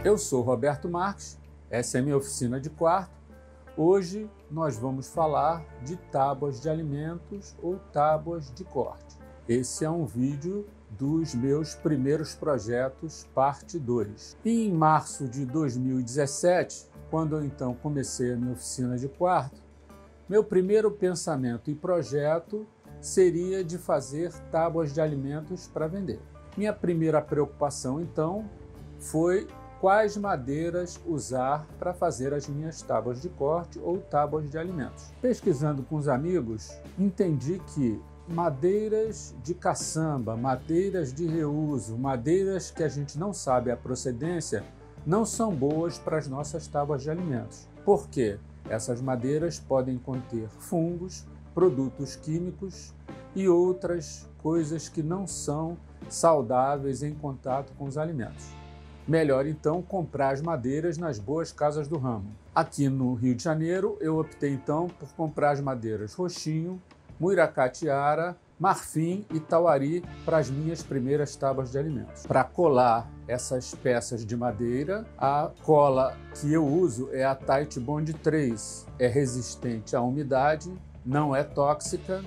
Eu sou Roberto Marques, essa é minha oficina de quarto. Hoje nós vamos falar de tábuas de alimentos ou tábuas de corte. Esse é um vídeo dos meus primeiros projetos, parte 2. E em março de 2017, quando eu então comecei a minha oficina de quarto, meu primeiro pensamento e projeto seria de fazer tábuas de alimentos para vender. Minha primeira preocupação, então, foi quais madeiras usar para fazer as minhas tábuas de corte ou tábuas de alimentos. Pesquisando com os amigos, entendi que madeiras de caçamba, madeiras de reuso, madeiras que a gente não sabe a procedência, não são boas para as nossas tábuas de alimentos. Por quê? Essas madeiras podem conter fungos, produtos químicos e outras coisas que não são saudáveis em contato com os alimentos. Melhor então comprar as madeiras nas boas casas do ramo. Aqui no Rio de Janeiro eu optei então por comprar as madeiras roxinho, muiracatiara, marfim e tauari para as minhas primeiras tábuas de alimentos. Para colar essas peças de madeira, a cola que eu uso é a Titebond 3. É resistente à umidade, não é tóxica,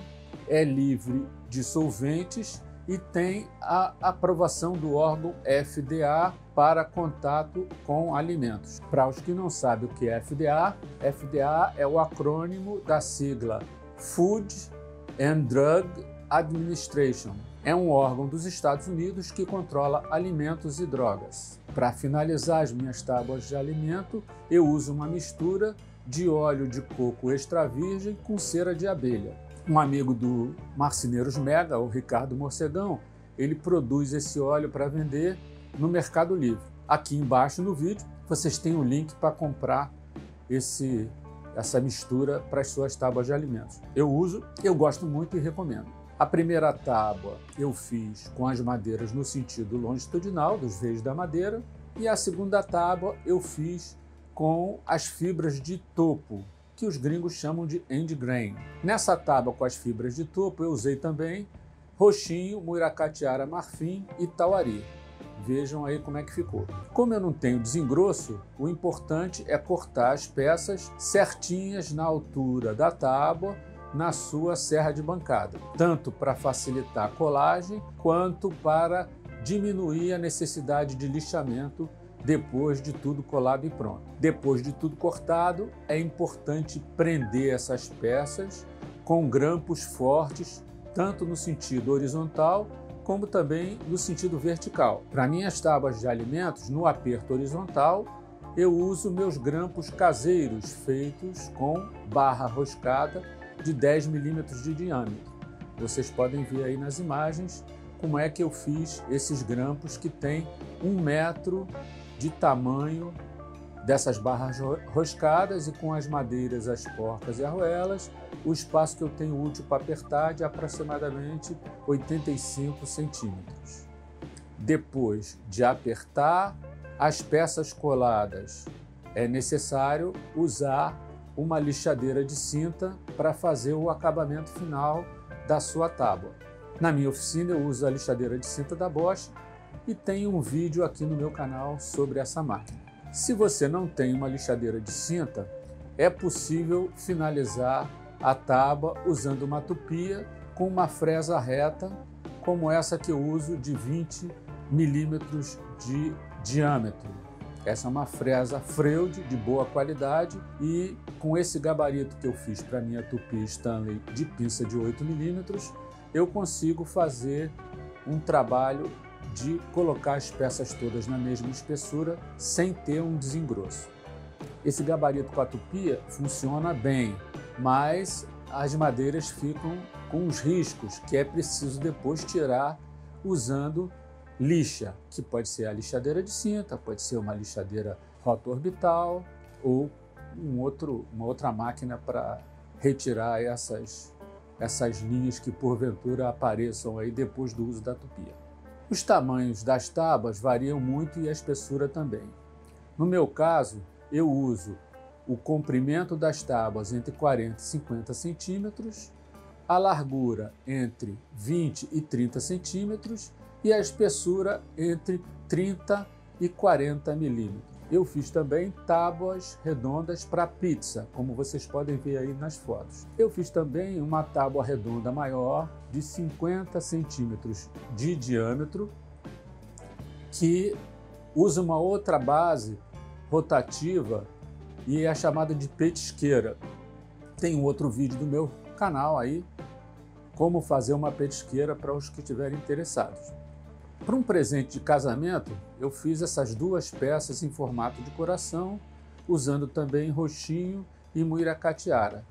é livre de solventes e tem a aprovação do órgão FDA para contato com alimentos. Para os que não sabem o que é FDA, FDA é o acrônimo da sigla Food and Drug Administration. É um órgão dos Estados Unidos que controla alimentos e drogas. Para finalizar as minhas tábuas de alimento, eu uso uma mistura de óleo de coco extra virgem com cera de abelha. Um amigo do Marceneiros Mega, o Ricardo Morcegão, ele produz esse óleo para vender no Mercado Livre. Aqui embaixo no vídeo vocês têm o link para comprar essa mistura para as suas tábuas de alimentos. Eu uso, eu gosto muito e recomendo. A primeira tábua eu fiz com as madeiras no sentido longitudinal dos veios da madeira e a segunda tábua eu fiz com as fibras de topo, que os gringos chamam de end grain. Nessa tábua com as fibras de topo eu usei também roxinho, muiracatiara, marfim e tauari. Vejam aí como é que ficou. Como eu não tenho desengrosso, o importante é cortar as peças certinhas na altura da tábua, na sua serra de bancada, tanto para facilitar a colagem, quanto para diminuir a necessidade de lixamento depois de tudo colado e pronto. Depois de tudo cortado, é importante prender essas peças com grampos fortes, tanto no sentido horizontal, como também no sentido vertical. Para minhas tábuas de alimentos, no aperto horizontal, eu uso meus grampos caseiros feitos com barra roscada de 10 milímetros de diâmetro. Vocês podem ver aí nas imagens como é que eu fiz esses grampos que têm 1 metro de tamanho dessas barras roscadas e com as madeiras, as porcas e arruelas, o espaço que eu tenho útil para apertar é de aproximadamente 85 centímetros. Depois de apertar as peças coladas, é necessário usar uma lixadeira de cinta para fazer o acabamento final da sua tábua. Na minha oficina eu uso a lixadeira de cinta da Bosch e tem um vídeo aqui no meu canal sobre essa máquina. Se você não tem uma lixadeira de cinta, é possível finalizar a tábua usando uma tupia com uma fresa reta, como essa que eu uso de 20 milímetros de diâmetro. Essa é uma fresa Freud de boa qualidade e com esse gabarito que eu fiz para minha tupia Stanley de pinça de 8 milímetros, eu consigo fazer um trabalho de colocar as peças todas na mesma espessura sem ter um desengrosso. Esse gabarito com a tupia funciona bem, mas as madeiras ficam com uns riscos que é preciso depois tirar usando lixa, que pode ser a lixadeira de cinta, pode ser uma lixadeira roto-orbital ou uma outra máquina para retirar essas linhas que porventura apareçam aí depois do uso da tupia. Os tamanhos das tábuas variam muito e a espessura também. No meu caso, eu uso o comprimento das tábuas entre 40 e 50 centímetros, a largura entre 20 e 30 centímetros e a espessura entre 30 e 40 milímetros. Eu fiz também tábuas redondas para pizza, como vocês podem ver aí nas fotos. Eu fiz também uma tábua redonda maior de 50 centímetros de diâmetro, que usa uma outra base rotativa e é chamada de petisqueira. Tem um outro vídeo do meu canal aí, como fazer uma petisqueira para os que estiverem interessados. Para um presente de casamento, eu fiz essas duas peças em formato de coração, usando também roxinho e muiracatiara.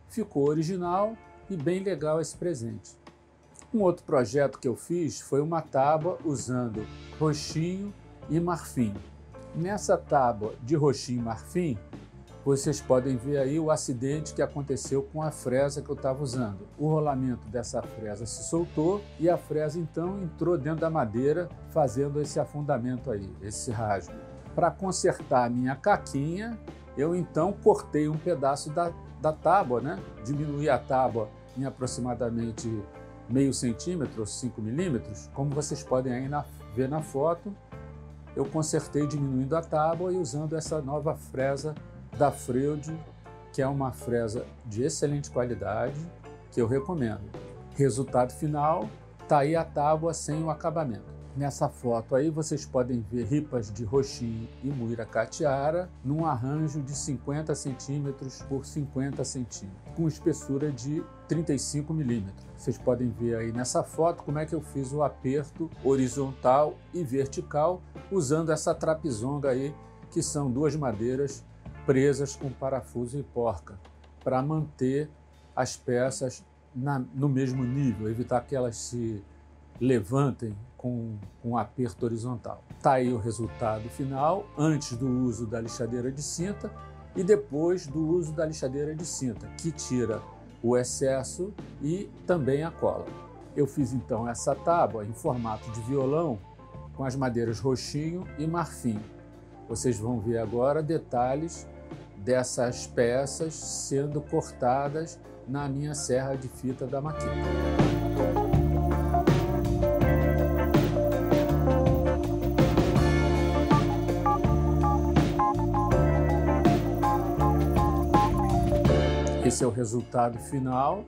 Ficou original e bem legal esse presente. Um outro projeto que eu fiz foi uma tábua usando roxinho e marfim. Nessa tábua de roxinho e marfim, vocês podem ver aí o acidente que aconteceu com a fresa que eu estava usando. O rolamento dessa fresa se soltou e a fresa então entrou dentro da madeira, fazendo esse afundamento aí, esse rasgo. Para consertar a minha caquinha, eu então cortei um pedaço da tábua, né? Diminuí a tábua em aproximadamente meio centímetro, 5 milímetros. Como vocês podem aí ver na foto, eu consertei diminuindo a tábua e usando essa nova fresa da Freud, que é uma fresa de excelente qualidade, que eu recomendo. Resultado final, tá aí a tábua sem o acabamento. Nessa foto aí vocês podem ver ripas de roxinho e muiracatiara num arranjo de 50 centímetros por 50 centímetros, com espessura de 35 milímetros. Vocês podem ver aí nessa foto como é que eu fiz o aperto horizontal e vertical usando essa trapizonga aí, que são duas madeiras presas com parafuso e porca, para manter as peças no mesmo nível, evitar que elas se levantem com um aperto horizontal. Está aí o resultado final, antes do uso da lixadeira de cinta e depois do uso da lixadeira de cinta, que tira o excesso e também a cola. Eu fiz então essa tábua em formato de violão com as madeiras roxinho e marfim. Vocês vão ver agora detalhes dessas peças sendo cortadas na minha serra de fita da Makita. Esse é o resultado final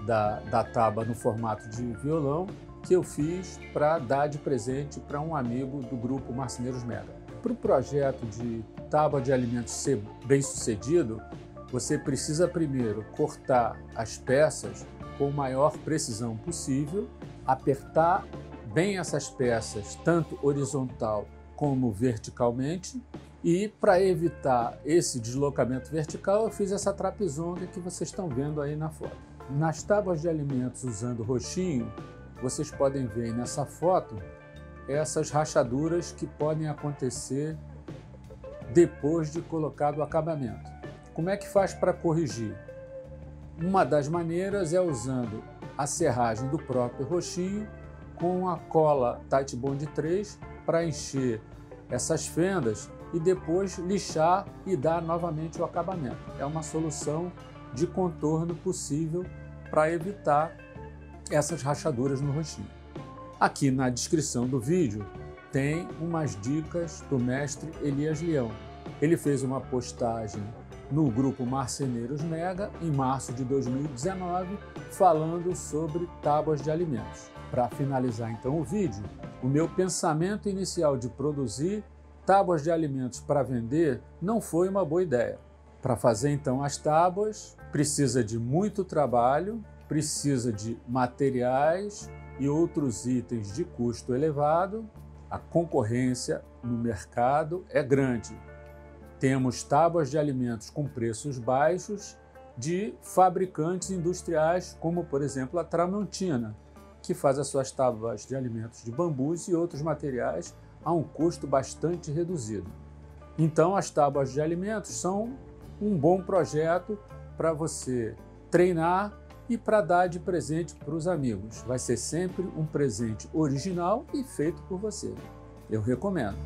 da tábua no formato de violão que eu fiz para dar de presente para um amigo do grupo Marceneiros Mega. Para o projeto de tábua de alimentos ser bem sucedido, você precisa primeiro cortar as peças com a maior precisão possível, apertar bem essas peças, tanto horizontal como verticalmente, e para evitar esse deslocamento vertical, eu fiz essa trapezonga que vocês estão vendo aí na foto. Nas tábuas de alimentos usando roxinho, vocês podem ver nessa foto essas rachaduras que podem acontecer depois de colocado o acabamento. Como é que faz para corrigir? Uma das maneiras é usando a serragem do próprio roxinho com a cola Titebond 3 para encher essas fendas e depois lixar e dar novamente o acabamento. É uma solução de contorno possível para evitar essas rachaduras no roxinho. Aqui na descrição do vídeo tem umas dicas do mestre Elias Leão. Ele fez uma postagem no grupo Marceneiros Mega em março de 2019 falando sobre tábuas de alimentos. Para finalizar então o vídeo, o meu pensamento inicial de produzir tábuas de alimentos para vender não foi uma boa ideia. Para fazer então as tábuas precisa de muito trabalho, precisa de materiais e outros itens de custo elevado. A concorrência no mercado é grande. Temos tábuas de alimentos com preços baixos de fabricantes industriais, como por exemplo a Tramontina, que faz as suas tábuas de alimentos de bambus e outros materiais a um custo bastante reduzido. Então as tábuas de alimentos são um bom projeto para você treinar e para dar de presente para os amigos. Vai ser sempre um presente original e feito por você. Eu recomendo.